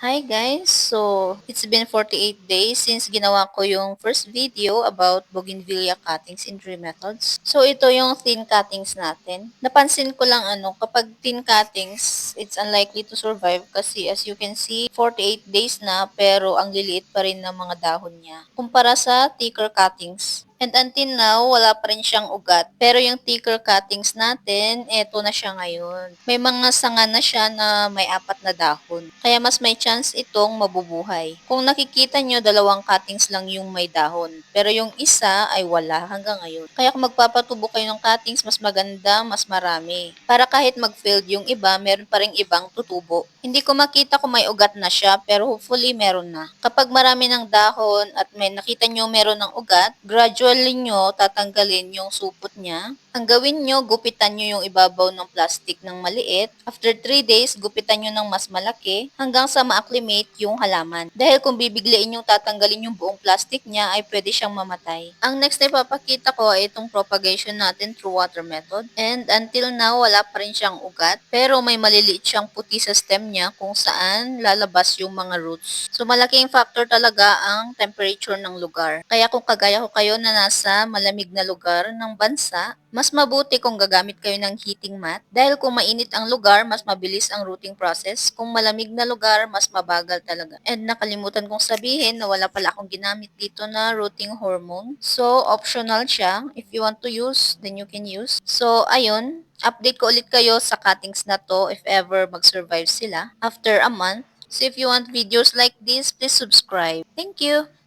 Hi guys! So, it's been 48 days since ginawa ko yung first video about bougainvillea cuttings in 3 methods. So, ito yung thin cuttings natin. Napansin ko lang kapag thin cuttings, it's unlikely to survive kasi as you can see, 48 days na pero ang liliit pa rin ng mga dahon niya. Kumpara sa thicker cuttings. And until now, wala pa rin siyang ugat. Pero yung thicker cuttings natin, eto na siya ngayon. May mga sanga na siya na may 4 na dahon. Kaya mas may chance itong mabubuhay. Kung nakikita nyo, 2 cuttings lang yung may dahon. Pero yung isa ay wala hanggang ngayon. Kaya kung magpapatubo kayo ng cuttings, mas maganda, mas marami. Para kahit mag-failed yung iba, meron pa ring ibang tutubo. Hindi ko makita kung may ugat na siya, pero hopefully meron na. Kapag marami ng dahon at may nakita nyo meron ng ugat, gradually nyo tatanggalin yung supot niya. Ang gawin nyo, gupitan nyo yung ibabaw ng plastic ng maliit. After 3 days, gupitan nyo ng mas malaki hanggang sa ma-acclimate yung halaman. Dahil kung bibiglain yung tatanggalin yung buong plastic niya, ay pwede siyang mamatay. Ang next na ipapakita ko ay itong propagation natin through water method. And until now, wala pa rin siyang ugat. Pero may maliliit siyang puti sa stem niya kung saan lalabas yung mga roots. So malaking factor talaga ang temperature ng lugar. Kaya kung kagaya ko kayo na nasa malamig na lugar ng bansa, mas mabuti kung gagamit kayo ng heating mat dahil kung mainit ang lugar, mas mabilis ang rooting process. Kung malamig na lugar, mas mabagal talaga. And nakalimutan kong sabihin na wala pala akong ginamit dito na rooting hormone. So, optional siya. If you want to use, then you can use. So, ayun. Update ko ulit kayo sa cuttings na to if ever mag-survive sila after a month. So, if you want videos like this, please subscribe. Thank you!